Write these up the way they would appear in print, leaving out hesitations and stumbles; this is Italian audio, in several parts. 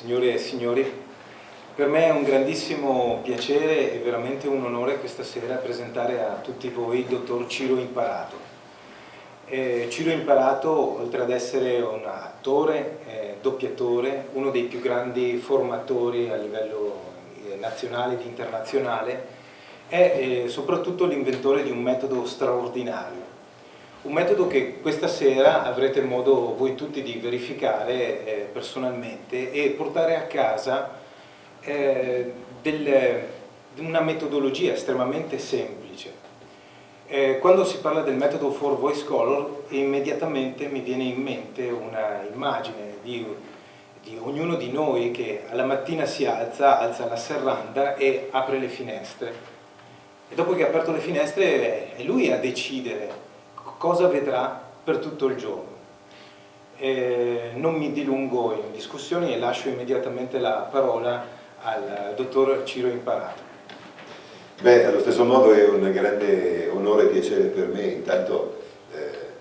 signore e signori, per me è un grandissimo piacere e veramente un onore questa sera presentare a tutti voi il dottor Ciro Imparato. Ciro Imparato, oltre ad essere un attore, doppiatore, uno dei più grandi formatori a livello nazionale ed internazionale, è soprattutto l'inventore di un metodo straordinario. Un metodo che questa sera avrete modo voi tutti di verificare personalmente e portare a casa una metodologia estremamente semplice. Quando si parla del metodo 4 Voice Color, immediatamente mi viene in mente una immagine di ognuno di noi che alla mattina si alza la serranda e apre le finestre. E dopo che ha aperto le finestre è lui a decidere cosa vedrà per tutto il giorno. Non mi dilungo in discussioni e lascio immediatamente la parola al dottor Ciro Imparato. Beh, allo stesso modo è un grande onore e piacere per me intanto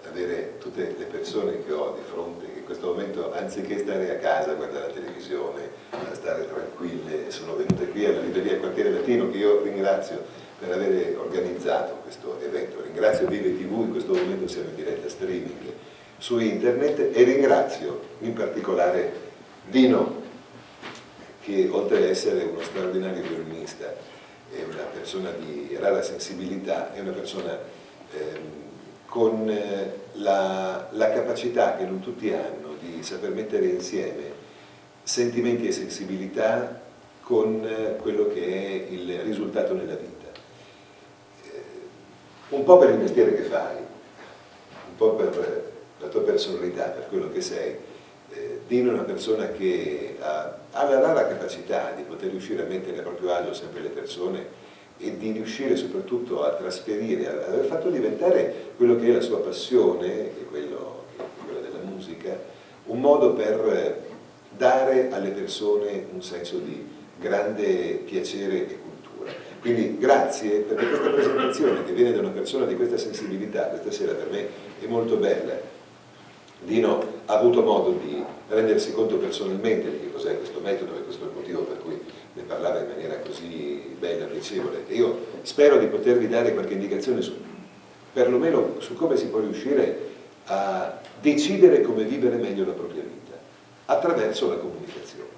avere tutte le persone che ho di fronte, che in questo momento anziché stare a casa a guardare la televisione, a stare tranquille, sono venute qui alla libreria Quartiere Latino, che io ringrazio per aver organizzato questo evento. Ringrazio Vive TV, in questo momento siamo in diretta streaming su internet, e ringrazio in particolare Dino, che oltre ad essere uno straordinario violinista, è una persona di rara sensibilità, è una persona con la capacità che non tutti hanno di saper mettere insieme sentimenti e sensibilità con quello che è il risultato nella vita. Un po' per il mestiere che fai, un po' per la tua personalità, per quello che sei. Dino è una persona che ha la rara capacità di poter riuscire a mettere a proprio agio sempre le persone e di riuscire soprattutto a trasferire, ad aver fatto diventare quello che è la sua passione, che è quella della musica, un modo per dare alle persone un senso di grande piacere e cultura. Quindi grazie, perché questa presentazione che viene da una persona di questa sensibilità, questa sera per me è molto bella. Dino ha avuto modo di rendersi conto personalmente di che cos'è questo metodo, e questo è il motivo per cui ne parlava in maniera così bella, piacevole. E io spero di potervi dare qualche indicazione perlomeno su come si può riuscire a decidere come vivere meglio la propria vita attraverso la comunicazione.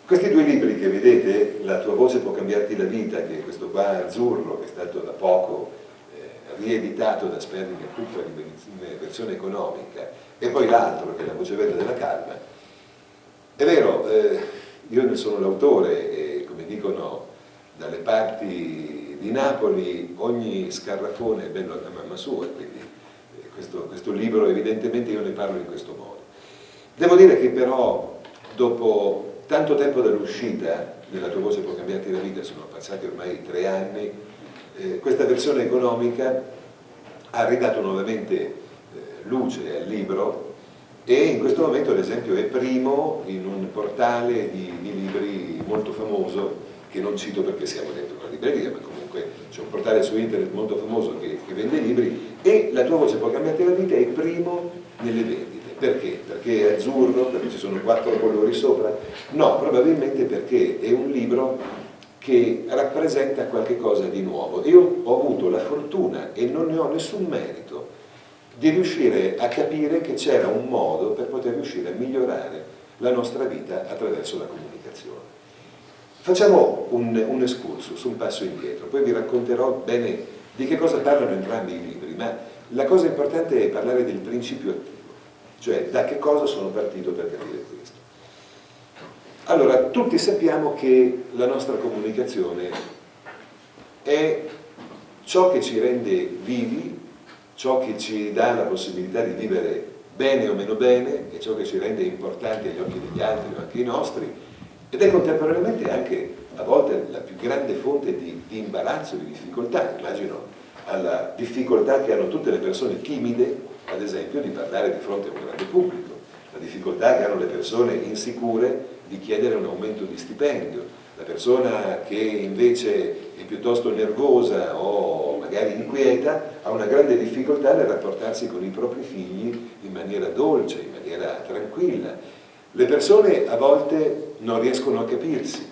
Questi due libri che vedete, La tua voce può cambiarti la vita, che è questo qua azzurro, che è stato da poco rieditato da Sperling e Kupfer in versione economica, e poi l'altro che è La voce verde della calma. È vero, io ne sono l'autore e, come dicono dalle parti di Napoli, ogni scarrafone è bello a mamma sua, quindi questo libro evidentemente io ne parlo in questo modo. Devo dire che però dopo tanto tempo dall'uscita della tua voce può cambiarti la vita, sono passati ormai 3 anni, questa versione economica ha ridato nuovamente luce al libro e in questo momento ad esempio è primo in un portale di libri molto famoso, che non cito perché siamo dentro una libreria, ma comunque c'è un portale su internet molto famoso che vende libri, e La tua voce può cambiarti la vita è primo nelle vendite. Perché? Perché è azzurro, perché ci sono 4 colori sopra? No, probabilmente perché è un libro che rappresenta qualche cosa di nuovo. Io ho avuto la fortuna, e non ne ho nessun merito, di riuscire a capire che c'era un modo per poter riuscire a migliorare la nostra vita attraverso la comunicazione. Facciamo un excursus, un passo indietro, poi vi racconterò bene di che cosa parlano entrambi i libri, ma la cosa importante è parlare del principio attivo, cioè da che cosa sono partito per capire questo. Allora, tutti sappiamo che la nostra comunicazione è ciò che ci rende vivi, ciò che ci dà la possibilità di vivere bene o meno bene, e ciò che ci rende importanti agli occhi degli altri o anche i nostri, ed è contemporaneamente anche a volte la più grande fonte di imbarazzo, di difficoltà. Immagino alla difficoltà che hanno tutte le persone timide, ad esempio, di parlare di fronte a un grande pubblico, la difficoltà che hanno le persone insicure di chiedere un aumento di stipendio, la persona che invece è piuttosto nervosa o magari inquieta ha una grande difficoltà nel rapportarsi con i propri figli in maniera dolce, in maniera tranquilla. Le persone a volte non riescono a capirsi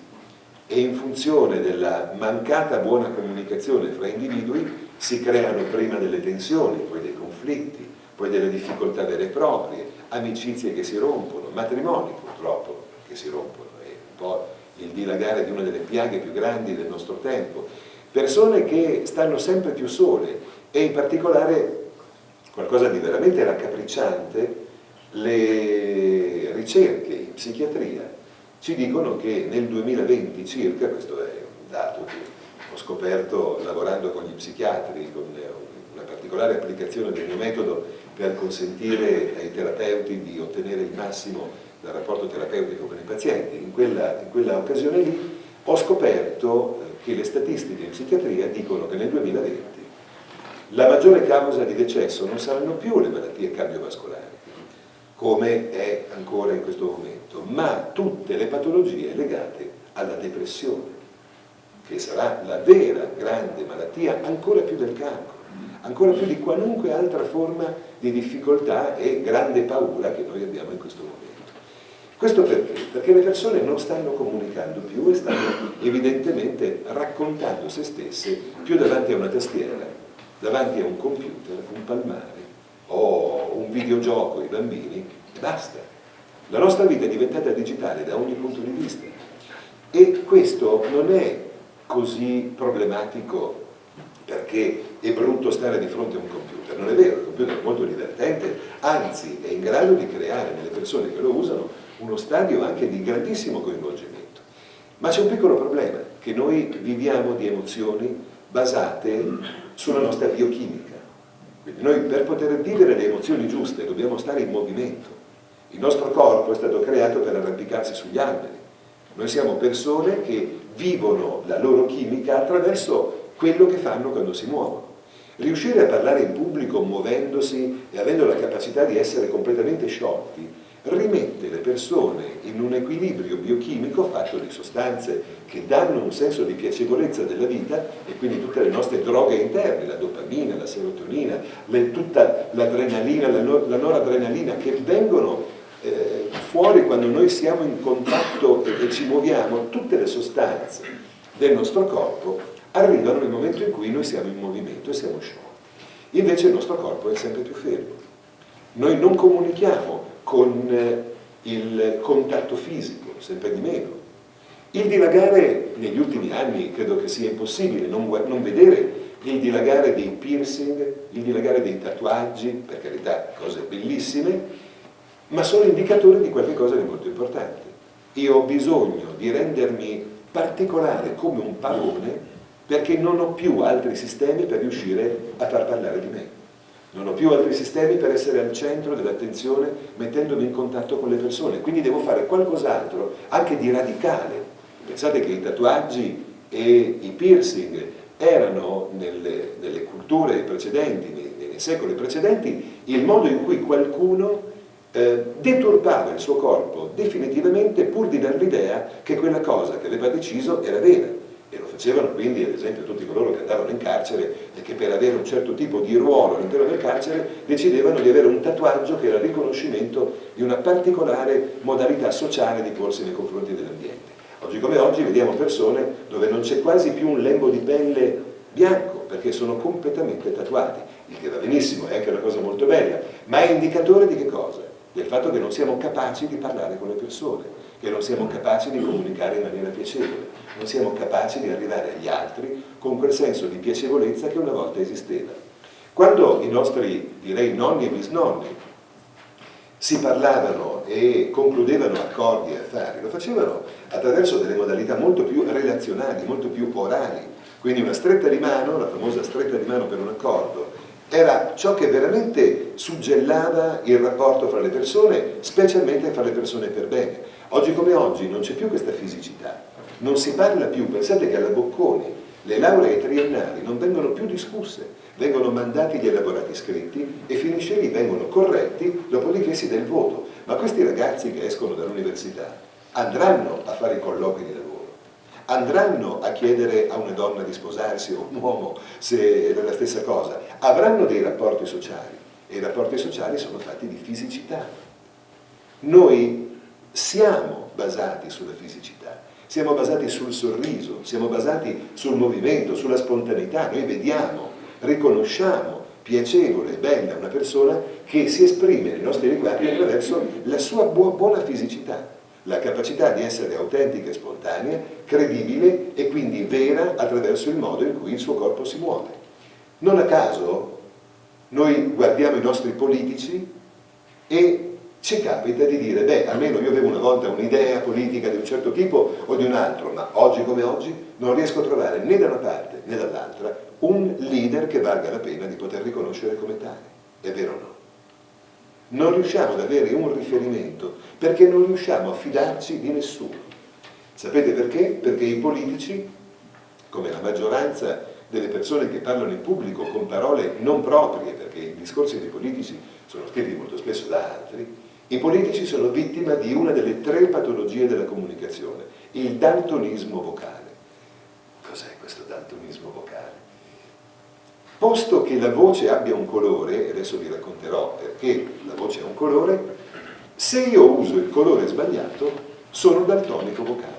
e in funzione della mancata buona comunicazione fra individui si creano prima delle tensioni, poi dei conflitti, poi delle difficoltà vere e proprie, amicizie che si rompono, matrimoni purtroppo che si rompono, è un po' il dilagare di una delle piaghe più grandi del nostro tempo. Persone che stanno sempre più sole e in particolare qualcosa di veramente raccapricciante, le ricerche in psichiatria ci dicono che nel 2020 circa, questo è un dato che ho scoperto lavorando con gli psichiatri, con una particolare applicazione del mio metodo per consentire ai terapeuti di ottenere il massimo dal rapporto terapeutico con i pazienti. In quella occasione lì ho scoperto che le statistiche in psichiatria dicono che nel 2020 la maggiore causa di decesso non saranno più le malattie cardiovascolari, come è ancora in questo momento, ma tutte le patologie legate alla depressione, che sarà la vera grande malattia, ancora più del cancro, ancora più di qualunque altra forma di difficoltà e grande paura che noi abbiamo in questo momento. Questo perché? Perché le persone non stanno comunicando più e stanno evidentemente raccontando se stesse più davanti a una tastiera, davanti a un computer, un palmare o un videogioco, i bambini, e basta. La nostra vita è diventata digitale da ogni punto di vista e questo non è così problematico perché è brutto stare di fronte a un computer. Non è vero, il computer è molto divertente, anzi è in grado di creare nelle persone che lo usano uno stadio anche di grandissimo coinvolgimento. Ma c'è un piccolo problema, che noi viviamo di emozioni basate sulla nostra biochimica. Quindi noi per poter vivere le emozioni giuste dobbiamo stare in movimento. Il nostro corpo è stato creato per arrampicarsi sugli alberi. Noi siamo persone che vivono la loro chimica attraverso quello che fanno quando si muovono. Riuscire a parlare in pubblico muovendosi e avendo la capacità di essere completamente sciolti rimette le persone in un equilibrio biochimico fatto di sostanze che danno un senso di piacevolezza della vita e quindi tutte le nostre droghe interne, la dopamina, la serotonina, tutta l'adrenalina, la noradrenalina che vengono fuori quando noi siamo in contatto e ci muoviamo, tutte le sostanze del nostro corpo arrivano nel momento in cui noi siamo in movimento e siamo sciolti. Invece il nostro corpo è sempre più fermo. Noi non comunichiamo con il contatto fisico, sempre di meno. Il dilagare negli ultimi anni credo che sia impossibile non vedere il dilagare dei piercing, il dilagare dei tatuaggi, per carità, cose bellissime, ma sono indicatori di qualcosa di molto importante. Io ho bisogno di rendermi particolare come un pavone perché non ho più altri sistemi per riuscire a far parlare di me. Non ho più altri sistemi per essere al centro dell'attenzione mettendomi in contatto con le persone, quindi devo fare qualcos'altro anche di radicale. Pensate che i tatuaggi e i piercing erano nelle culture precedenti, nei secoli precedenti, il modo in cui qualcuno deturpava il suo corpo definitivamente pur di dare l'idea che quella cosa che aveva deciso era vera. E lo facevano quindi ad esempio tutti coloro che andavano in carcere e che per avere un certo tipo di ruolo all'interno del carcere decidevano di avere un tatuaggio che era il riconoscimento di una particolare modalità sociale di porsi nei confronti dell'ambiente. Oggi come oggi vediamo persone dove non c'è quasi più un lembo di pelle bianco perché sono completamente tatuati, il che va benissimo, è anche una cosa molto bella, ma è indicatore di che cosa? Del fatto che non siamo capaci di parlare con le persone, che non siamo capaci di comunicare in maniera piacevole, non siamo capaci di arrivare agli altri con quel senso di piacevolezza che una volta esisteva. Quando i nostri, direi, nonni e bisnonni si parlavano e concludevano accordi e affari, lo facevano attraverso delle modalità molto più relazionali, molto più orali. Quindi una stretta di mano, la famosa stretta di mano per un accordo, era ciò che veramente suggellava il rapporto fra le persone, specialmente fra le persone per bene. Oggi come oggi non c'è più questa fisicità, non si parla più, pensate che alla Bocconi le lauree triennali non vengono più discusse, vengono mandati gli elaborati scritti e finisce lì, vengono corretti, dopodiché si dà il voto. Ma questi ragazzi che escono dall'università andranno a fare i colloqui di lavoro, andranno a chiedere a una donna di sposarsi o un uomo se è la stessa cosa, avranno dei rapporti sociali e i rapporti sociali sono fatti di fisicità. Noi siamo basati sulla fisicità, siamo basati sul sorriso, siamo basati sul movimento, sulla spontaneità. Noi vediamo, riconosciamo piacevole e bella una persona che si esprime nei nostri riguardi attraverso la sua buona fisicità, la capacità di essere autentica e spontanea, credibile e quindi vera attraverso il modo in cui il suo corpo si muove. Non a caso noi guardiamo i nostri politici e ci capita di dire, beh, almeno io avevo una volta un'idea politica di un certo tipo o di un altro, ma oggi come oggi non riesco a trovare né da una parte né dall'altra un leader che valga la pena di poter riconoscere come tale. È vero o no? Non riusciamo ad avere un riferimento perché non riusciamo a fidarci di nessuno. Sapete perché? Perché i politici, come la maggioranza delle persone che parlano in pubblico con parole non proprie, perché i discorsi dei politici sono scritti molto spesso da altri, i politici sono vittima di una delle 3 patologie della comunicazione, il daltonismo vocale. Cos'è questo daltonismo vocale? Posto che la voce abbia un colore, e adesso vi racconterò perché la voce ha un colore, se io uso il colore sbagliato sono daltonico vocale.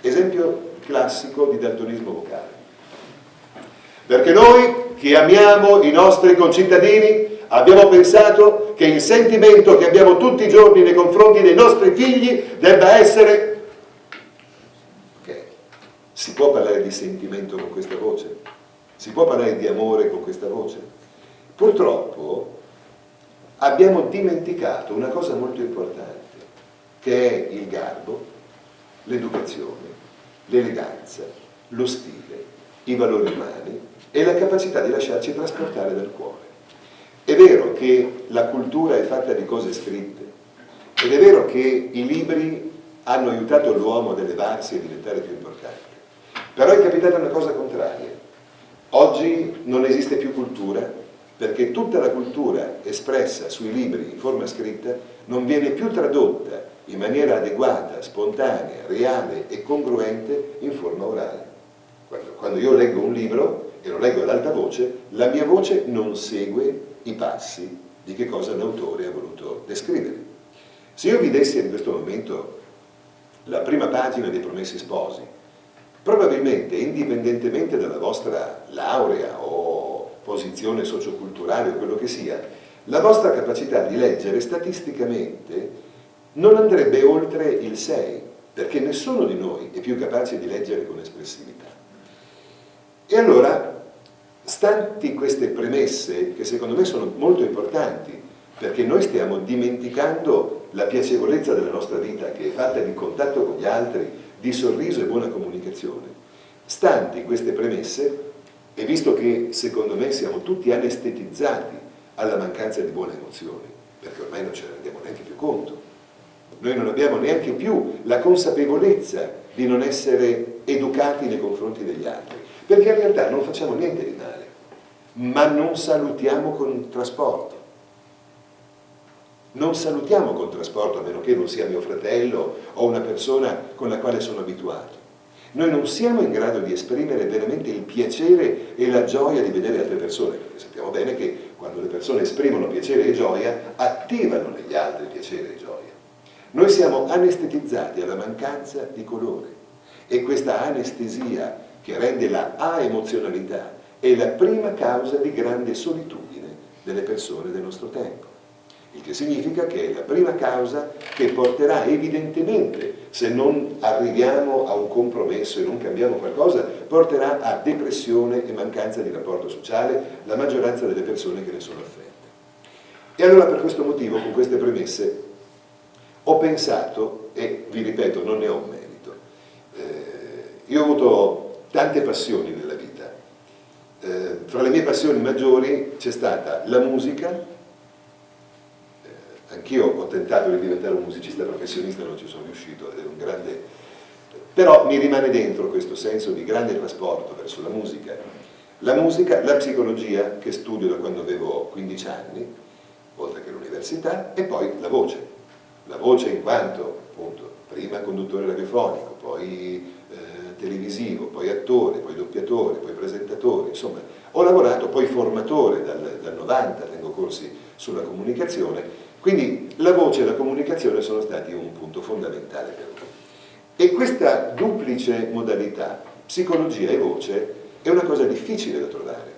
Esempio classico di daltonismo vocale. Perché noi che amiamo i nostri concittadini abbiamo pensato che il sentimento che abbiamo tutti i giorni nei confronti dei nostri figli debba essere... Ok, si può parlare di sentimento con questa voce? Si può parlare di amore con questa voce? Purtroppo abbiamo dimenticato una cosa molto importante, che è il garbo, l'educazione, l'eleganza, lo stile, i valori umani e la capacità di lasciarci trasportare dal cuore. È vero che la cultura è fatta di cose scritte ed è vero che i libri hanno aiutato l'uomo ad elevarsi e diventare più importante, però è capitata una cosa contraria. Oggi non esiste più cultura perché tutta la cultura espressa sui libri in forma scritta non viene più tradotta in maniera adeguata, spontanea, reale e congruente in forma orale. Quando io leggo un libro e lo leggo ad alta voce, la mia voce non segue i passi di che cosa l'autore ha voluto descrivere. Se io vi dessi in questo momento la prima pagina dei Promessi Sposi, probabilmente, indipendentemente dalla vostra laurea o posizione socioculturale o quello che sia, la vostra capacità di leggere statisticamente non andrebbe oltre il 6, perché nessuno di noi è più capace di leggere con espressività. E allora, stanti queste premesse, che secondo me sono molto importanti, perché noi stiamo dimenticando la piacevolezza della nostra vita, che è fatta di contatto con gli altri, di sorriso e buona comunicazione, stanti queste premesse, e visto che secondo me siamo tutti anestetizzati alla mancanza di buone emozioni, perché ormai non ce ne rendiamo neanche più conto, noi non abbiamo neanche più la consapevolezza di non essere educati nei confronti degli altri, perché in realtà non facciamo niente di male, ma non salutiamo con trasporto. Non salutiamo con trasporto, a meno che non sia mio fratello o una persona con la quale sono abituato. Noi non siamo in grado di esprimere veramente il piacere e la gioia di vedere altre persone, perché sappiamo bene che quando le persone esprimono piacere e gioia, attivano negli altri piacere e gioia. Noi siamo anestetizzati alla mancanza di colore e questa anestesia che rende la aemozionalità è la prima causa di grande solitudine delle persone del nostro tempo. Il che significa che è la prima causa che porterà evidentemente, se non arriviamo a un compromesso e non cambiamo qualcosa, porterà a depressione e mancanza di rapporto sociale la maggioranza delle persone che ne sono affette. E allora per questo motivo, con queste premesse, ho pensato, e vi ripeto, non ne ho merito, io ho avuto tante passioni nella vita. Fra le mie passioni maggiori c'è stata la musica. Anch'io ho tentato di diventare un musicista professionista, non ci sono riuscito, ed è un grande... Però mi rimane dentro questo senso di grande trasporto verso la musica, la psicologia, che studio da quando avevo 15 anni, oltre che l'università, e poi la voce. La voce in quanto, appunto, prima conduttore radiofonico, poi televisivo, poi attore, poi doppiatore, poi presentatore, insomma, ho lavorato, poi formatore dal 90, tengo corsi sulla comunicazione, Quindi la voce e la comunicazione sono stati un punto fondamentale per noi. E questa duplice modalità, psicologia e voce, è una cosa difficile da trovare,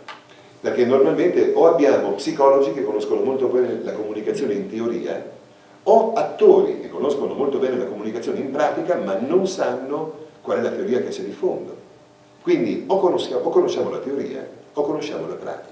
perché normalmente o abbiamo psicologi che conoscono molto bene la comunicazione in teoria, o attori che conoscono molto bene la comunicazione in pratica, ma non sanno qual è la teoria che c'è di fondo. Quindi o conosciamo la teoria o conosciamo la pratica.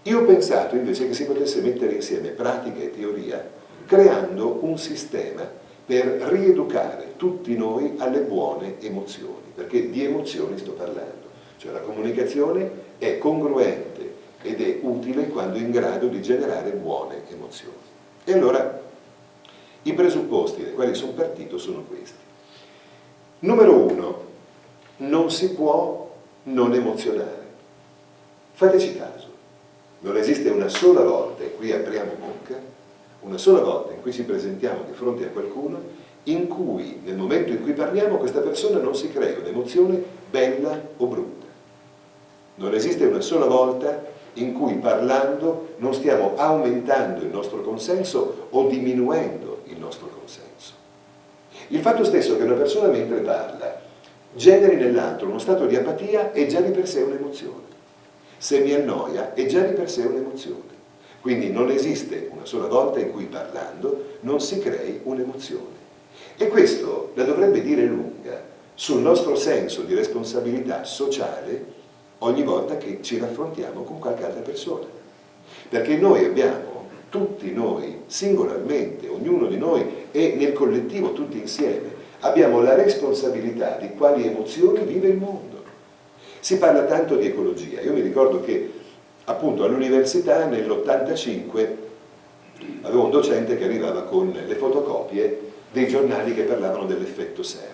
Io ho pensato invece che si potesse mettere insieme pratica e teoria, creando un sistema per rieducare tutti noi alle buone emozioni, perché di emozioni sto parlando. Cioè la comunicazione è congruente ed è utile quando è in grado di generare buone emozioni. E allora i presupposti dai quali sono partito sono questi. Numero 1, non si può non emozionare. Fateci caso, non esiste una sola volta, e qui apriamo bocca, una sola volta in cui ci presentiamo di fronte a qualcuno in cui nel momento in cui parliamo questa persona non si crea un'emozione bella o brutta. Non esiste una sola volta in cui parlando non stiamo aumentando il nostro consenso o diminuendo il nostro consenso. Il fatto stesso che una persona mentre parla generi nell'altro uno stato di apatia è già di per sé un'emozione. Se mi annoia è già di per sé un'emozione. Quindi non esiste una sola volta in cui parlando non si crei un'emozione. E questo la dovrebbe dire lunga sul nostro senso di responsabilità sociale ogni volta che ci raffrontiamo con qualche altra persona. Perché noi abbiamo, tutti noi, singolarmente, ognuno di noi e nel collettivo tutti insieme, abbiamo la responsabilità di quali emozioni vive il mondo. Si parla tanto di ecologia. Io mi ricordo che appunto all'università nell'85 avevo un docente che arrivava con le fotocopie dei giornali che parlavano dell'effetto serra.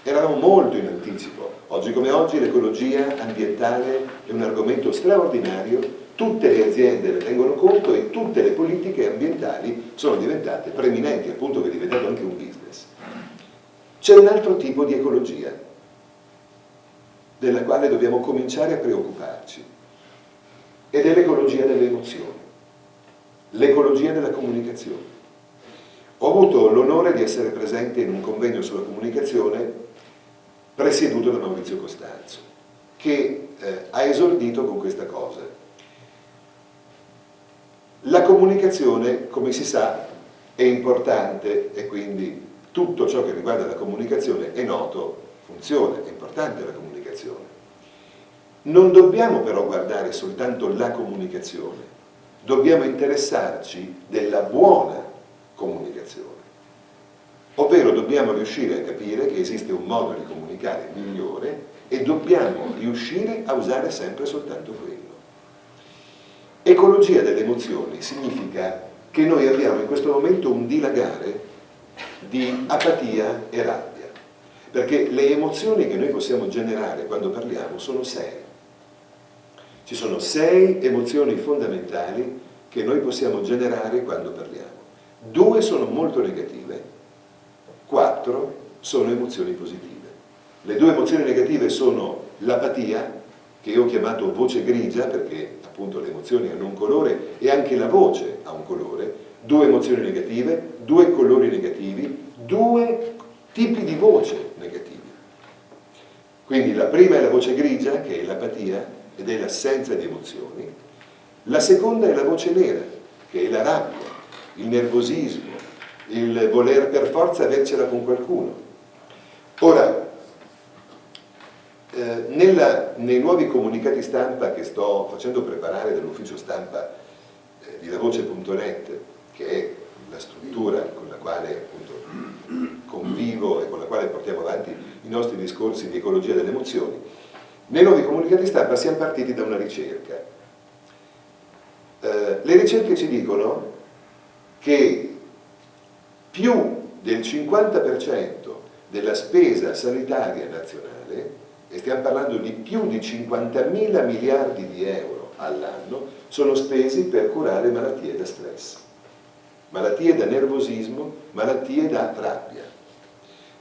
Eravamo molto in anticipo. Oggi come oggi l'ecologia ambientale è un argomento straordinario, tutte le aziende ne tengono conto e tutte le politiche ambientali sono diventate preminenti, appunto che è diventato anche un business. C'è un altro tipo di ecologia della quale dobbiamo cominciare a preoccuparci ed è l'ecologia delle emozioni, l'ecologia della comunicazione. Ho avuto l'onore di essere presente in un convegno sulla comunicazione presieduto da Maurizio Costanzo, che ha esordito con questa cosa. La comunicazione, come si sa, è importante e quindi tutto ciò che riguarda la comunicazione è noto, funziona, è importante la comunicazione. Non dobbiamo però guardare soltanto la comunicazione, dobbiamo interessarci della buona comunicazione. Ovvero dobbiamo riuscire a capire che esiste un modo di comunicare migliore e dobbiamo riuscire a usare sempre soltanto quello. Ecologia delle emozioni significa che noi abbiamo in questo momento un dilagare di apatia e rabbia, perché le emozioni che noi possiamo generare quando parliamo sono 6. Ci sono 6 emozioni fondamentali che noi possiamo generare quando parliamo. 2 sono molto negative, 4 sono emozioni positive. Le 2 emozioni negative sono l'apatia, che io ho chiamato voce grigia, perché appunto le emozioni hanno un colore e anche la voce ha un colore, 2 emozioni negative, 2 colori negativi, 2 tipi di voce negativi. Quindi la prima è la voce grigia, che è l'apatia ed è l'assenza di emozioni. La seconda è la voce nera, che è la rabbia, il nervosismo, il voler per forza avercela con qualcuno. Ora, nei nuovi comunicati stampa che sto facendo preparare dall'ufficio stampa di lavoce.net, che è la struttura con la quale appunto convivo e con la quale portiamo avanti i nostri discorsi di ecologia delle emozioni, nei nuovi comunicati stampa siamo partiti da una ricerca. Le ricerche ci dicono che più del 50% della spesa sanitaria nazionale, e stiamo parlando di più di 50.000 miliardi di euro all'anno, sono spesi per curare malattie da stress, malattie da nervosismo, malattie da rabbia.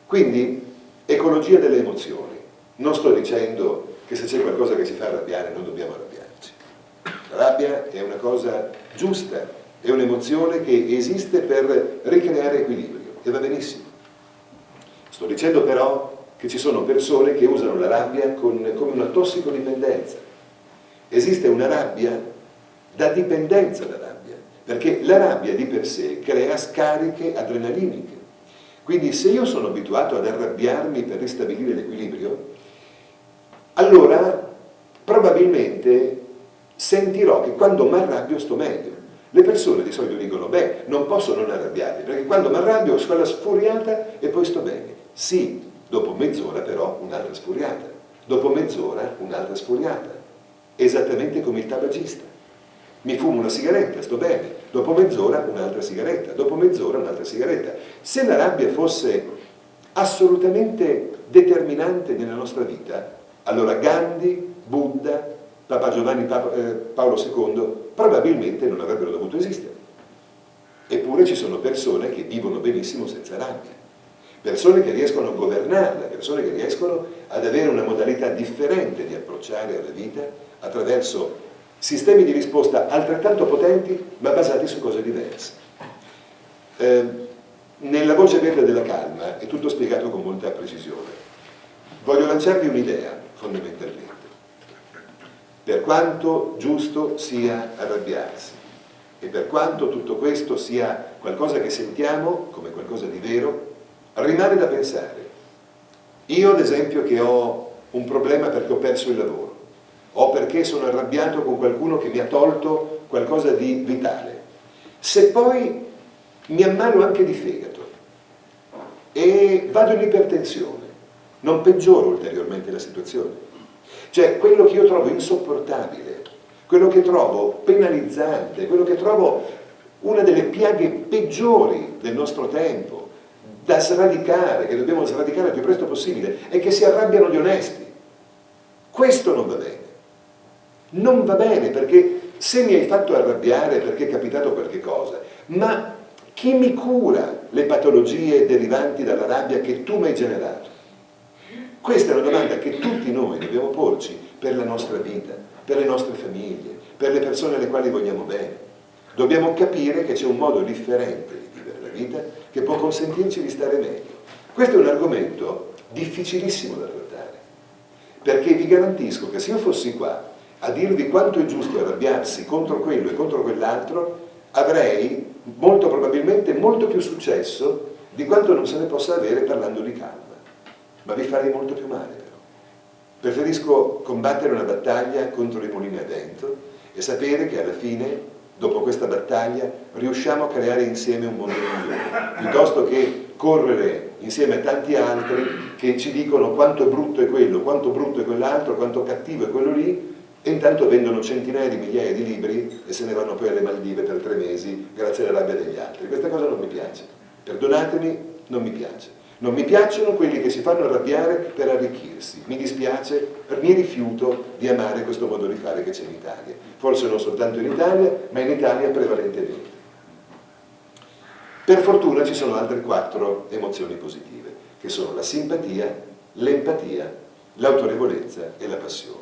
Quindi, ecologia delle emozioni. Non sto dicendo che se c'è qualcosa che ci fa arrabbiare non dobbiamo arrabbiarci. La rabbia è una cosa giusta, è un'emozione che esiste per ricreare equilibrio e va benissimo. Sto dicendo però che ci sono persone che usano la rabbia come una tossicodipendenza. Esiste una rabbia da dipendenza da rabbia, perché la rabbia di per sé crea scariche adrenaliniche. Quindi se io sono abituato ad arrabbiarmi per ristabilire l'equilibrio, allora probabilmente sentirò che quando mi arrabbio sto meglio. Le persone di solito dicono, beh, non posso non arrabbiarmi, perché quando mi arrabbio ho quella sfuriata e poi sto bene. Sì, dopo mezz'ora però un'altra sfuriata, dopo mezz'ora un'altra sfuriata, esattamente come il tabagista. Mi fumo una sigaretta, sto bene, dopo mezz'ora un'altra sigaretta, dopo mezz'ora un'altra sigaretta. Se la rabbia fosse assolutamente determinante nella nostra vita, allora Gandhi, Buddha, Papa Giovanni Paolo II probabilmente non avrebbero dovuto esistere. Eppure ci sono persone che vivono benissimo senza rabbia, persone che riescono a governarla, persone che riescono ad avere una modalità differente di approcciare alla vita attraverso sistemi di risposta altrettanto potenti ma basati su cose diverse. Nella voce verde della calma è tutto spiegato con molta precisione. Voglio lanciarvi un'idea fondamentalmente. Per quanto giusto sia arrabbiarsi e per quanto tutto questo sia qualcosa che sentiamo come qualcosa di vero, rimane da pensare. Io ad esempio che ho un problema perché ho perso il lavoro o perché sono arrabbiato con qualcuno che mi ha tolto qualcosa di vitale, se poi mi ammalo anche di fegato e vado in ipertensione, non peggioro ulteriormente la situazione? Cioè, quello che io trovo insopportabile, quello che trovo penalizzante, quello che trovo una delle piaghe peggiori del nostro tempo, da sradicare, che dobbiamo sradicare il più presto possibile, è che si arrabbiano gli onesti. Questo non va bene. Non va bene, perché se mi hai fatto arrabbiare perché è capitato qualche cosa, ma chi mi cura le patologie derivanti dalla rabbia che tu mi hai generato? Questa è una domanda che tutti noi dobbiamo porci per la nostra vita, per le nostre famiglie, per le persone alle quali vogliamo bene. Dobbiamo capire che c'è un modo differente di vivere la vita che può consentirci di stare meglio. Questo è un argomento difficilissimo da trattare, perché vi garantisco che se io fossi qua a dirvi quanto è giusto arrabbiarsi contro quello e contro quell'altro, avrei molto probabilmente molto più successo di quanto non se ne possa avere parlando di calma. Ma vi farei molto più male però. Preferisco combattere una battaglia contro i mulini a vento e sapere che alla fine, dopo questa battaglia, riusciamo a creare insieme un mondo migliore, piuttosto che correre insieme a tanti altri che ci dicono quanto brutto è quello, quanto brutto è quell'altro, quanto cattivo è quello lì, e intanto vendono centinaia di migliaia di libri e se ne vanno poi alle Maldive per 3 mesi grazie alla rabbia degli altri. Questa cosa non mi piace. Perdonatemi, non mi piace. Non mi piacciono quelli che si fanno arrabbiare per arricchirsi. Mi dispiace, mi rifiuto di amare questo modo di fare che c'è in Italia. Forse non soltanto in Italia, ma in Italia prevalentemente. Per fortuna ci sono altre 4 emozioni positive, che sono la simpatia, l'empatia, l'autorevolezza e la passione.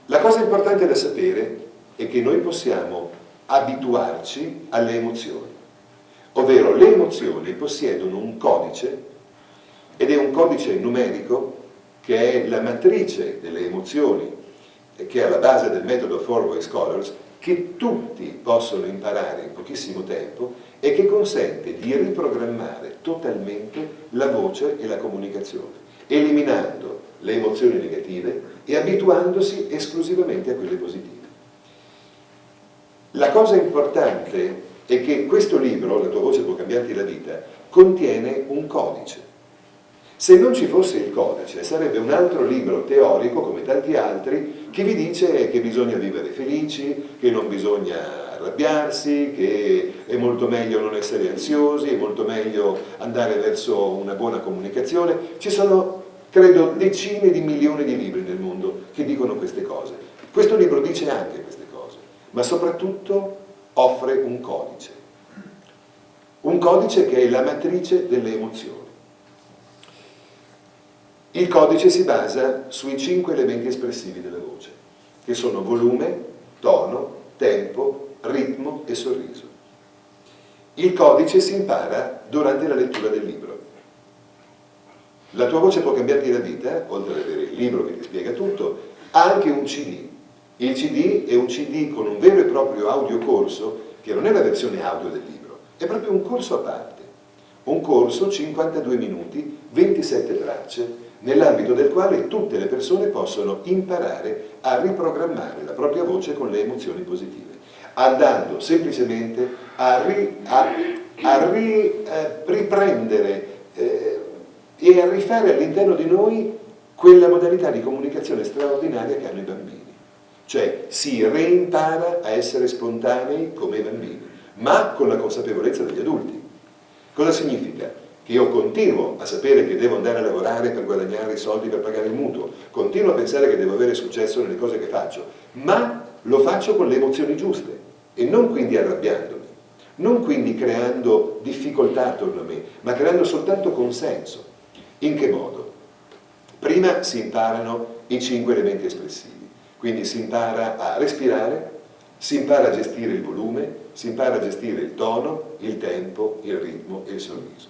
La cosa importante da sapere è che noi possiamo abituarci alle emozioni. Ovvero le emozioni possiedono un codice, ed è un codice numerico che è la matrice delle emozioni, che è alla base del metodo 4-Way Scholars, che tutti possono imparare in pochissimo tempo e che consente di riprogrammare totalmente la voce e la comunicazione, eliminando le emozioni negative e abituandosi esclusivamente a quelle positive. La cosa importante è che questo libro, La tua voce può cambiarti la vita, contiene un codice. Se non ci fosse il codice, sarebbe un altro libro teorico, come tanti altri, che vi dice che bisogna vivere felici, che non bisogna arrabbiarsi, che è molto meglio non essere ansiosi, è molto meglio andare verso una buona comunicazione. Ci sono, credo, decine di milioni di libri nel mondo che dicono queste cose. Questo libro dice anche queste cose, ma soprattutto offre un codice che è la matrice delle emozioni. Il codice si basa sui 5 elementi espressivi della voce, che sono volume, tono, tempo, ritmo e sorriso. Il codice si impara durante la lettura del libro. La tua voce può cambiarti la vita, oltre ad avere il libro che ti spiega tutto, ha anche un CD. Il CD è un CD con un vero e proprio audiocorso, che non è la versione audio del libro, è proprio un corso a parte. Un corso, 52 minuti, 27 tracce, nell'ambito del quale tutte le persone possono imparare a riprogrammare la propria voce con le emozioni positive, andando semplicemente a riprendere e a rifare all'interno di noi quella modalità di comunicazione straordinaria che hanno i bambini. Cioè si reimpara a essere spontanei come i bambini, ma con la consapevolezza degli adulti. Cosa significa? Che io continuo a sapere che devo andare a lavorare per guadagnare i soldi per pagare il mutuo, continuo a pensare che devo avere successo nelle cose che faccio, ma lo faccio con le emozioni giuste e non quindi arrabbiandomi, non quindi creando difficoltà attorno a me, ma creando soltanto consenso. In che modo? Prima si imparano i 5 elementi espressivi, quindi si impara a respirare, si impara a gestire il volume, si impara a gestire il tono, il tempo, il ritmo e il sorriso.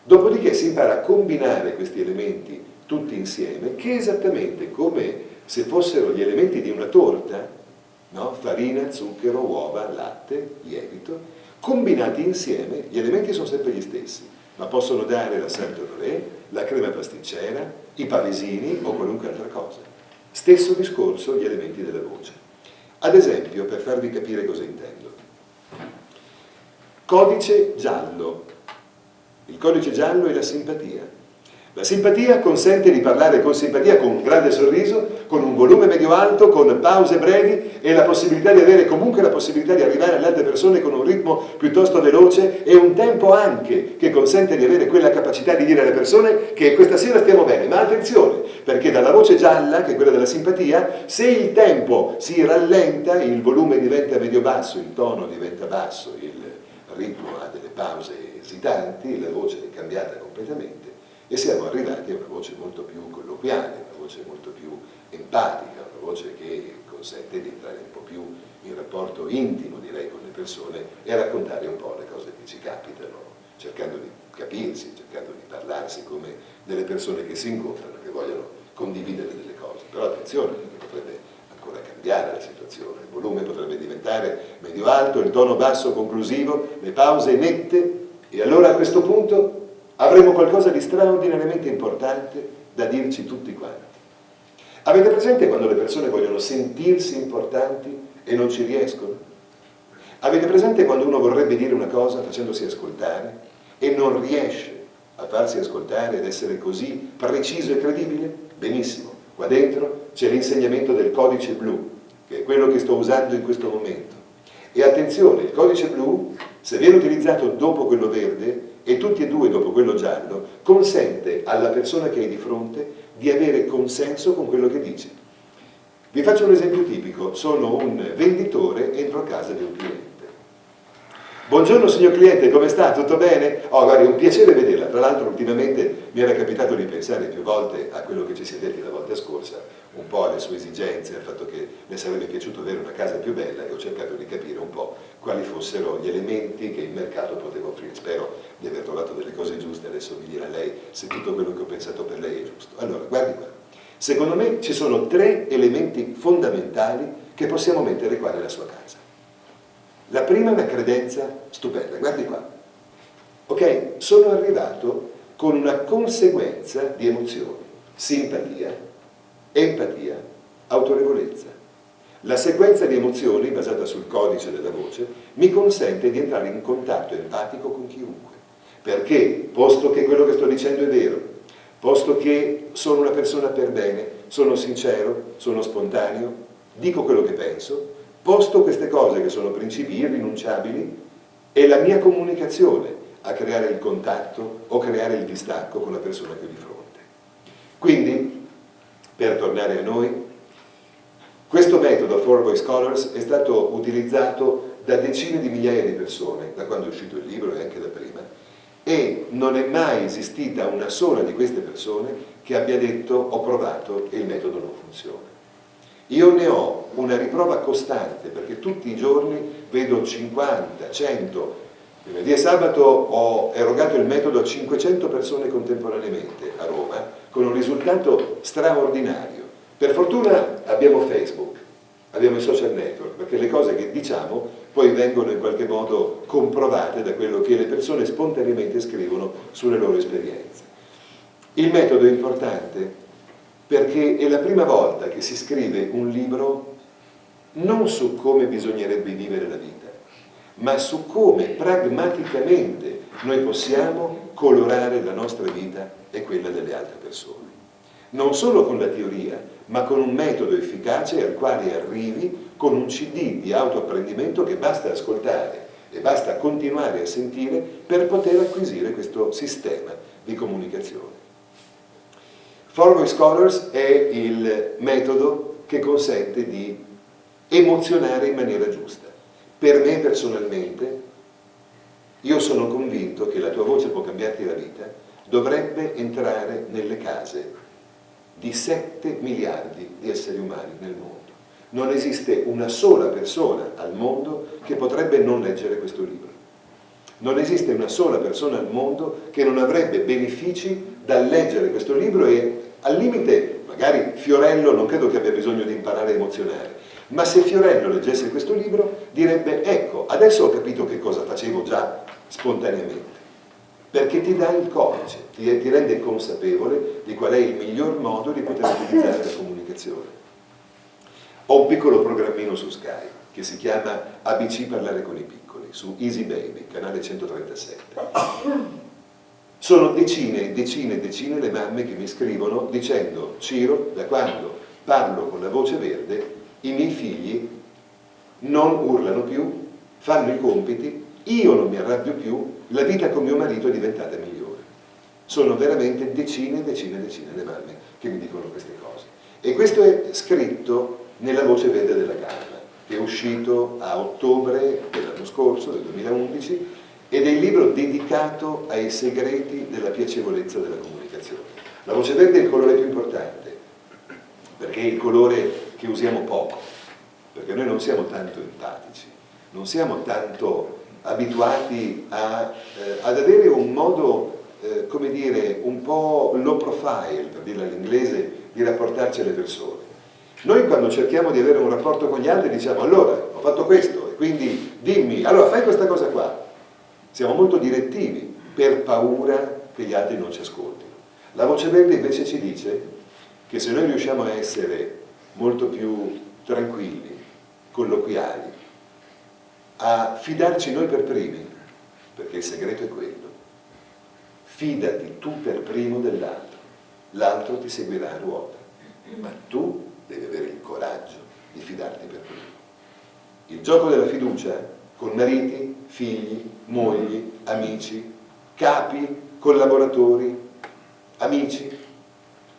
Dopodiché si impara a combinare questi elementi tutti insieme, che è esattamente come se fossero gli elementi di una torta, no? Farina, zucchero, uova, latte, lievito, combinati insieme, gli elementi sono sempre gli stessi, ma possono dare la Saint-Honoré, la crema pasticcera, i pavesini o qualunque altra cosa. Stesso discorso gli elementi della voce. Ad esempio, per farvi capire cosa intendo. Codice giallo. Il codice giallo è la simpatia. La simpatia consente di parlare con simpatia, con un grande sorriso, con un volume medio-alto, con pause brevi e la possibilità di avere comunque la possibilità di arrivare alle altre persone con un ritmo piuttosto veloce e un tempo anche che consente di avere quella capacità di dire alle persone che questa sera stiamo bene. Ma attenzione, perché dalla voce gialla, che è quella della simpatia, se il tempo si rallenta, il volume diventa medio-basso, il tono diventa basso, il ritmo ha delle pause esitanti, la voce è cambiata completamente. E siamo arrivati a una voce molto più colloquiale, una voce molto più empatica, una voce che consente di entrare un po' più in rapporto intimo, direi, con le persone e raccontare un po' le cose che ci capitano, cercando di capirsi, cercando di parlarsi come delle persone che si incontrano, che vogliono condividere delle cose. Però attenzione, perché potrebbe ancora cambiare la situazione, il volume potrebbe diventare medio-alto, il tono basso conclusivo, le pause nette, e allora a questo punto avremo qualcosa di straordinariamente importante da dirci tutti quanti. Avete presente quando le persone vogliono sentirsi importanti e non ci riescono? Avete presente quando uno vorrebbe dire una cosa facendosi ascoltare e non riesce a farsi ascoltare ed essere così preciso e credibile? Benissimo, qua dentro c'è l'insegnamento del codice blu, che è quello che sto usando in questo momento. E attenzione, il codice blu, se viene utilizzato dopo quello verde, e tutti e due dopo quello giallo, consente alla persona che hai di fronte di avere consenso con quello che dice. Vi faccio un esempio tipico: sono un venditore, entro a casa di un cliente. Buongiorno signor cliente, come sta? Tutto bene? Oh, guardi, è un piacere vederla. Tra l'altro ultimamente mi era capitato di pensare più volte a quello che ci si è detti la volta scorsa, un po' alle sue esigenze, al fatto che le sarebbe piaciuto avere una casa più bella, e ho cercato di capire un po' quali fossero gli elementi che il mercato poteva offrire. Spero di aver trovato delle cose giuste, adesso mi dirà lei se tutto quello che ho pensato per lei è giusto. Allora, guardi qua. Secondo me ci sono 3 elementi fondamentali che possiamo mettere qua nella sua casa. La prima è una credenza stupenda, guardi qua. Ok? Sono arrivato con una conseguenza di emozioni: simpatia, empatia, autorevolezza. La sequenza di emozioni, basata sul codice della voce, mi consente di entrare in contatto empatico con chiunque. Perché, posto che quello che sto dicendo è vero, posto che sono una persona per bene, sono sincero, sono spontaneo, dico quello che penso, posto queste cose che sono principi irrinunciabili, è la mia comunicazione a creare il contatto o creare il distacco con la persona che ho di fronte. Quindi, per tornare a noi, questo metodo 4 Voice Colors è stato utilizzato da decine di migliaia di persone, da quando è uscito il libro e anche da prima, e non è mai esistita una sola di queste persone che abbia detto: ho provato e il metodo non funziona. Io ne ho una riprova costante, perché tutti i giorni vedo 50, 100. Venerdì e sabato ho erogato il metodo a 500 persone contemporaneamente a Roma, con un risultato straordinario. Per fortuna abbiamo Facebook, abbiamo i social network, perché le cose che diciamo poi vengono in qualche modo comprovate da quello che le persone spontaneamente scrivono sulle loro esperienze. Il metodo è importante perché è la prima volta che si scrive un libro non su come bisognerebbe vivere la vita, ma su come pragmaticamente noi possiamo colorare la nostra vita e quella delle altre persone. Non solo con la teoria, ma con un metodo efficace al quale arrivi con un CD di autoapprendimento che basta ascoltare e basta continuare a sentire per poter acquisire questo sistema di comunicazione. Four Voice Colors è il metodo che consente di emozionare in maniera giusta. Per me personalmente, io sono convinto che La tua voce può cambiarti la vita dovrebbe entrare nelle case di 7 miliardi di esseri umani nel mondo. Non esiste una sola persona al mondo che potrebbe non leggere questo libro. Non esiste una sola persona al mondo che non avrebbe benefici dal leggere questo libro e al limite, magari Fiorello non credo che abbia bisogno di imparare a emozionare, ma se Fiorello leggesse questo libro direbbe: ecco, adesso ho capito che cosa facevo già spontaneamente, perché ti dà il codice, ti rende consapevole di qual è il miglior modo di poter utilizzare la comunicazione. Ho un piccolo programmino su Sky che si chiama ABC Parlare con i Piccoli, su Easy Baby, canale 137. Sono decine e decine e decine le mamme che mi scrivono dicendo: Ciro, da quando parlo con la voce verde i miei figli non urlano più, fanno i compiti, io non mi arrabbio più, la vita con mio marito è diventata migliore. Sono veramente decine e decine e decine le mamme che mi dicono queste cose. E questo è scritto nella Voce Verde della Calma, che è uscito a ottobre dell'anno scorso, del 2011, ed è il libro dedicato ai segreti della piacevolezza della comunicazione. La voce verde è il colore più importante, perché è il colore che usiamo poco, perché noi non siamo tanto empatici, non siamo tanto abituati ad avere un modo, come dire, un po' low profile, per dirla all'inglese, di rapportarci alle persone. Noi quando cerchiamo di avere un rapporto con gli altri diciamo: allora, ho fatto questo, e quindi dimmi, allora fai questa cosa qua. Siamo molto direttivi per paura che gli altri non ci ascoltino. La voce verde invece ci dice che se noi riusciamo a essere molto più tranquilli, colloquiali, a fidarci noi per primi, perché il segreto è quello, fidati tu per primo dell'altro, l'altro ti seguirà a ruota, ma tu devi avere il coraggio di fidarti per primo. Il gioco della fiducia con mariti, figli, mogli, amici, capi, collaboratori, amici.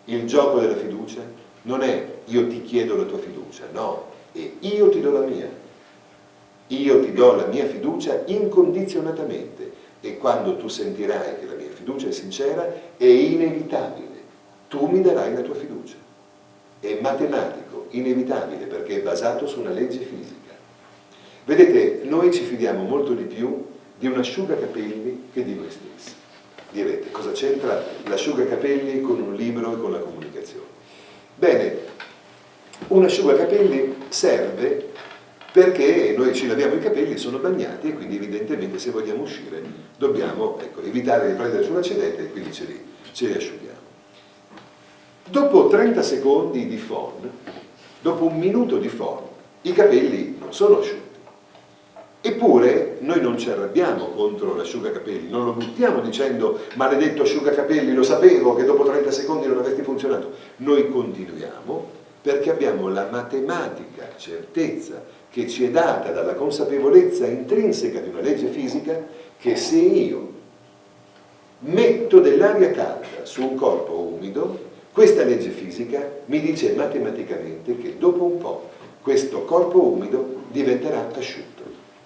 Il gioco della fiducia non è io ti chiedo la tua fiducia, no, è io ti do la mia. Io ti do la mia fiducia incondizionatamente e quando tu sentirai che la mia fiducia è sincera, è inevitabile, tu mi darai la tua fiducia. È matematico, inevitabile, perché è basato su una legge fisica. Vedete, noi ci fidiamo molto di più di un asciugacapelli che di noi stessi. Direte, cosa c'entra l'asciugacapelli con un libro e con la comunicazione? Bene, un asciugacapelli serve perché noi ci laviamo i capelli, sono bagnati e quindi evidentemente se vogliamo uscire dobbiamo evitare di prendere sulla cedetta e quindi ce li asciughiamo. Dopo 30 secondi di phon, dopo un minuto di phon, i capelli non sono asciutti. Eppure noi non ci arrabbiamo contro l'asciugacapelli, non lo buttiamo dicendo maledetto asciugacapelli, lo sapevo che dopo 30 secondi non avresti funzionato. Noi continuiamo perché abbiamo la matematica certezza che ci è data dalla consapevolezza intrinseca di una legge fisica che se io metto dell'aria calda su un corpo umido, questa legge fisica mi dice matematicamente che dopo un po' questo corpo umido diventerà asciutto.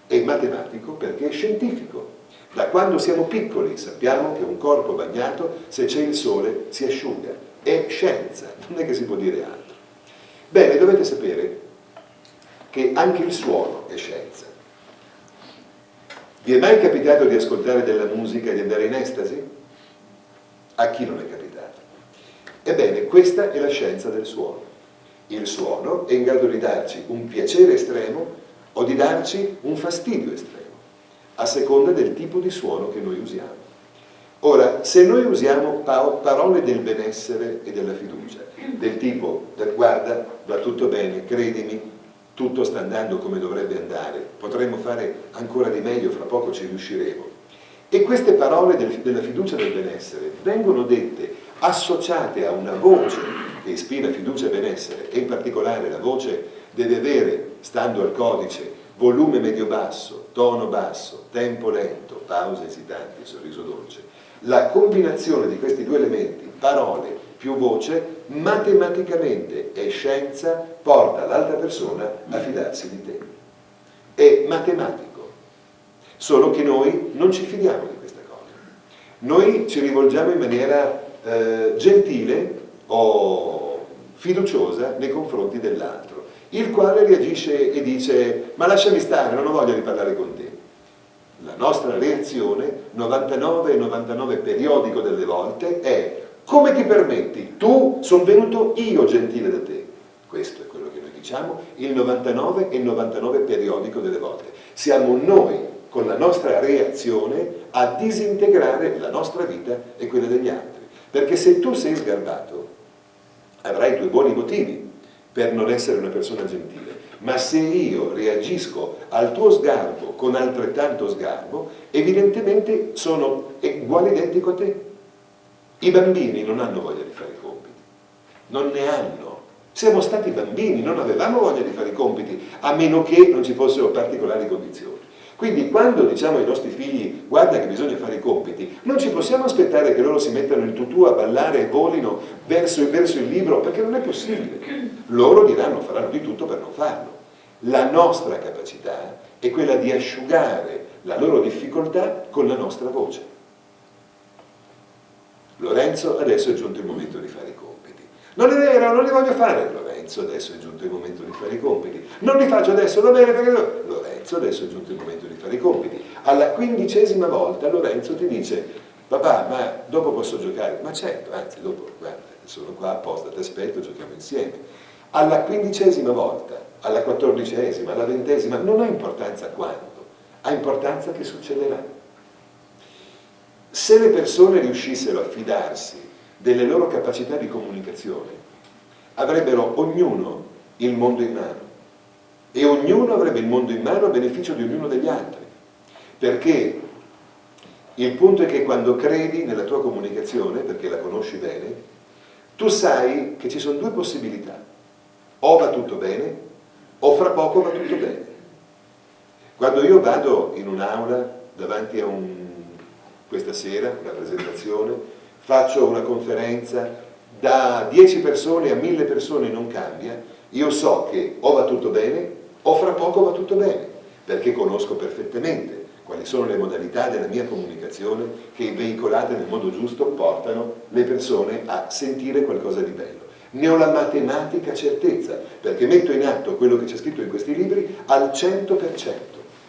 È matematico perché è scientifico. Da quando siamo piccoli sappiamo che un corpo bagnato, se c'è il sole, si asciuga. È scienza, non è che si può dire altro. Bene, dovete sapere che anche il suono è scienza. Vi è mai capitato di ascoltare della musica e di andare in estasi? A chi non è capitato? Ebbene, questa è la scienza del suono. Il suono è in grado di darci un piacere estremo o di darci un fastidio estremo, a seconda del tipo di suono che noi usiamo. Ora, se noi usiamo parole del benessere e della fiducia, del tipo, guarda, va tutto bene, credimi, tutto sta andando come dovrebbe andare, potremmo fare ancora di meglio, fra poco ci riusciremo. E queste parole della fiducia e del benessere vengono dette associate a una voce che ispira fiducia e benessere, e in particolare la voce deve avere, stando al codice, volume medio-basso, tono basso, tempo lento, pause esitanti, sorriso dolce. La combinazione di questi due elementi, parole più voce, matematicamente è scienza, porta l'altra persona a fidarsi di te. È matematico. Solo che noi non ci fidiamo di questa cosa. Noi ci rivolgiamo in maniera gentile o fiduciosa nei confronti dell'altro, il quale reagisce e dice: ma lasciami stare, non ho voglia di parlare con te. La nostra reazione, 99 periodico delle volte, è: come ti permetti? Tu, sono venuto io gentile da te. Questo è quello che noi diciamo, il 99 periodico delle volte. Siamo noi, con la nostra reazione, a disintegrare la nostra vita e quella degli altri. Perché se tu sei sgarbato, avrai i tuoi buoni motivi per non essere una persona gentile. Ma se io reagisco al tuo sgarbo con altrettanto sgarbo, evidentemente sono uguale identico a te. I bambini non hanno voglia di fare i compiti, non ne hanno. Siamo stati bambini, non avevamo voglia di fare i compiti, a meno che non ci fossero particolari condizioni. Quindi quando diciamo ai nostri figli: guarda che bisogna fare i compiti, non ci possiamo aspettare che loro si mettano il tutù a ballare e volino verso il libro, perché non è possibile. Loro diranno, faranno di tutto per non farlo. La nostra capacità è quella di asciugare la loro difficoltà con la nostra voce. Lorenzo, adesso è giunto il momento di fare i compiti. Non è vero, non li voglio fare. Lorenzo, adesso è giunto il momento di fare i compiti. Non li faccio adesso, va bene, perché Lorenzo, adesso è giunto il momento di fare i compiti. Alla 15ª volta Lorenzo ti dice: papà, ma dopo posso giocare? Ma certo, anzi, dopo, guarda, sono qua apposta, ti aspetto, giochiamo insieme. Alla 15ª volta, alla 14ª, alla 20ª, non ha importanza quando, ha importanza che succederà. Se le persone riuscissero a fidarsi delle loro capacità di comunicazione, avrebbero ognuno il mondo in mano, e ognuno avrebbe il mondo in mano a beneficio di ognuno degli altri, perché il punto è che quando credi nella tua comunicazione, perché la conosci bene, tu sai che ci sono due possibilità: o va tutto bene o fra poco va tutto bene. Quando io vado in un'aula davanti a questa sera, una presentazione, faccio una conferenza, da 10 persone a 1000 persone non cambia, io so che o va tutto bene o fra poco va tutto bene, perché conosco perfettamente quali sono le modalità della mia comunicazione che, veicolate nel modo giusto, portano le persone a sentire qualcosa di bello. Ne ho la matematica certezza, perché metto in atto quello che c'è scritto in questi libri al 100%,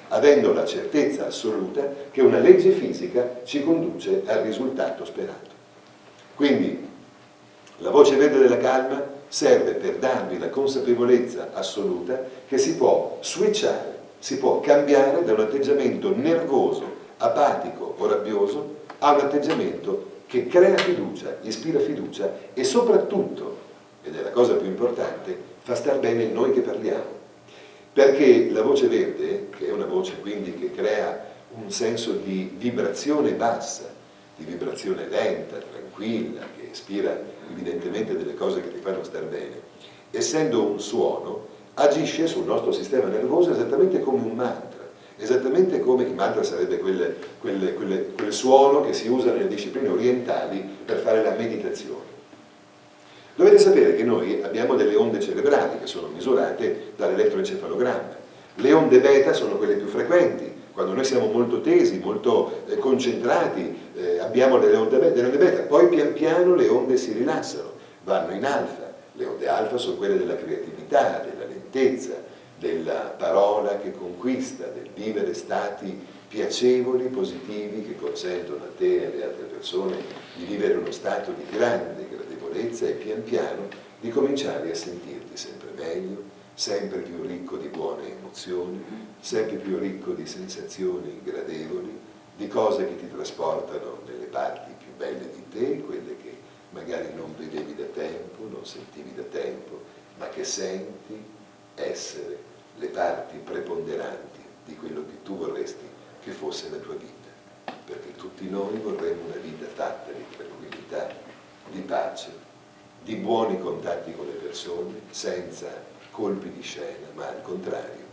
avendo la certezza assoluta che una legge fisica ci conduce al risultato sperato. Quindi la voce verde della calma serve per darvi la consapevolezza assoluta che si può switchare, si può cambiare da un atteggiamento nervoso, apatico o rabbioso a un atteggiamento che crea fiducia, ispira fiducia e soprattutto, ed è la cosa più importante, fa star bene noi che parliamo. Perché la voce verde, che è una voce quindi che crea un senso di vibrazione bassa, di vibrazione lenta, tranquilla, che ispira evidentemente delle cose che ti fanno star bene, essendo un suono, agisce sul nostro sistema nervoso esattamente come un mantra, esattamente come il mantra sarebbe quel suono che si usa nelle discipline orientali per fare la meditazione. Dovete sapere che noi abbiamo delle onde cerebrali che sono misurate dall'elettroencefalogramma. Le onde beta sono quelle più frequenti. Quando noi siamo molto tesi, molto concentrati, abbiamo delle onde beta. Poi pian piano le onde si rilassano, vanno in alfa. Le onde alfa sono quelle della creatività, della lentezza, della parola che conquista, del vivere stati piacevoli, positivi, che consentono a te e alle altre persone di vivere uno stato di grande gradevolezza e pian piano di cominciare a sentirti sempre meglio, sempre più ricco di buone emozioni, sempre più ricco di sensazioni gradevoli, di cose che ti trasportano nelle parti più belle di te, quelle che magari non vedevi da tempo, non sentivi da tempo, ma che senti essere le parti preponderanti di quello che tu vorresti che fosse la tua vita, perché tutti noi vorremmo una vita fatta di tranquillità, di pace, di buoni contatti con le persone, senza colpi di scena, ma al contrario,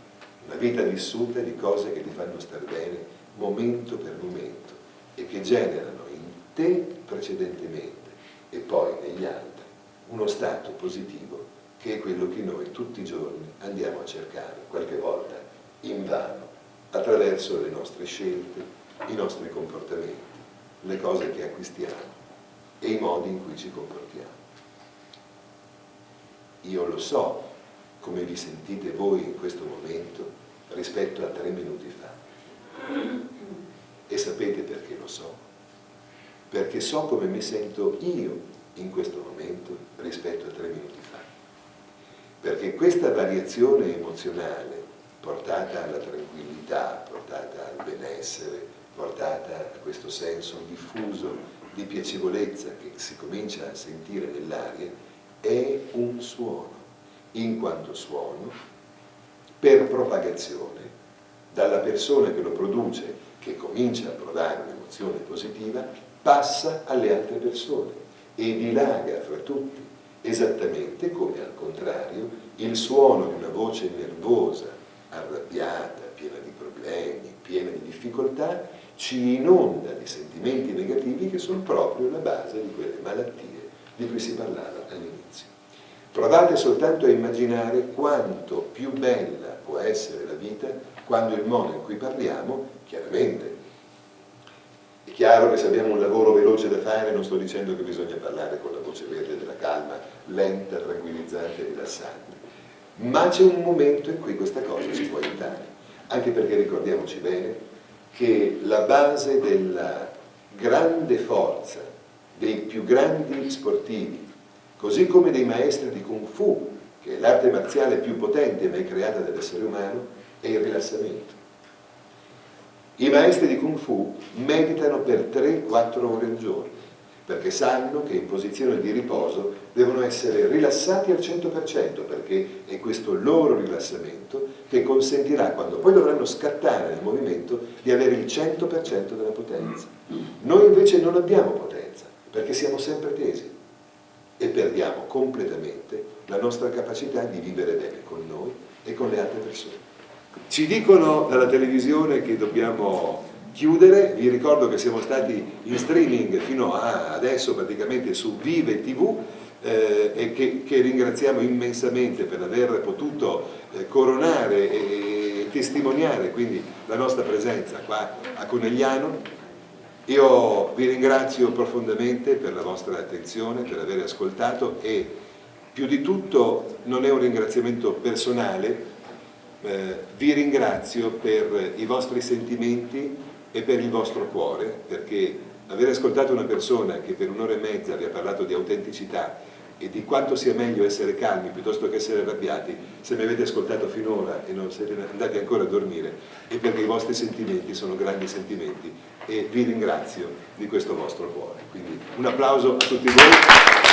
una vita vissuta di cose che ti fanno star bene momento per momento e che generano in te precedentemente e poi negli altri uno stato positivo che è quello che noi tutti i giorni andiamo a cercare, qualche volta invano, attraverso le nostre scelte, i nostri comportamenti, le cose che acquistiamo e i modi in cui ci comportiamo. Io lo so come vi sentite voi in questo momento rispetto a 3 minuti fa. E sapete perché lo so? Perché so come mi sento io in questo momento rispetto a 3 minuti fa. Perché questa variazione emozionale portata alla tranquillità, portata al benessere, portata a questo senso diffuso di piacevolezza che si comincia a sentire nell'aria, è un suono, in quanto suono, per propagazione, dalla persona che lo produce, che comincia a provare un'emozione positiva, passa alle altre persone e dilaga fra tutti, esattamente come al contrario il suono di una voce nervosa, arrabbiata, piena di problemi, piena di difficoltà, ci inonda di sentimenti negativi che sono proprio la base di quelle malattie di cui si parlava all'inizio. Provate soltanto a immaginare quanto più bella può essere la vita quando il modo in cui parliamo, chiaramente, è chiaro che se abbiamo un lavoro veloce da fare non sto dicendo che bisogna parlare con la voce verde della calma, lenta, tranquillizzante e rilassante, ma c'è un momento in cui questa cosa ci può aiutare, anche perché ricordiamoci bene che la base della grande forza dei più grandi sportivi, così come dei maestri di Kung Fu, che è l'arte marziale più potente mai creata dall'essere umano, è il rilassamento. I maestri di Kung Fu meditano per 3-4 ore al giorno, perché sanno che in posizione di riposo devono essere rilassati al 100%, perché è questo loro rilassamento che consentirà, quando poi dovranno scattare nel movimento, di avere il 100% della potenza. Noi invece non abbiamo potenza, perché siamo sempre tesi e perdiamo completamente la nostra capacità di vivere bene con noi e con le altre persone. Ci dicono dalla televisione che dobbiamo chiudere, vi ricordo che siamo stati in streaming fino a adesso praticamente su Vive TV e che ringraziamo immensamente per aver potuto coronare e testimoniare quindi la nostra presenza qua a Conegliano. Io vi ringrazio profondamente per la vostra attenzione, per aver ascoltato e più di tutto non è un ringraziamento personale, vi ringrazio per i vostri sentimenti e per il vostro cuore, perché aver ascoltato una persona che per 1 ora e mezza vi ha parlato di autenticità e di quanto sia meglio essere calmi piuttosto che essere arrabbiati, se mi avete ascoltato finora e non siete andati ancora a dormire, è perché i vostri sentimenti sono grandi sentimenti e vi ringrazio di questo vostro cuore. Quindi un applauso a tutti voi.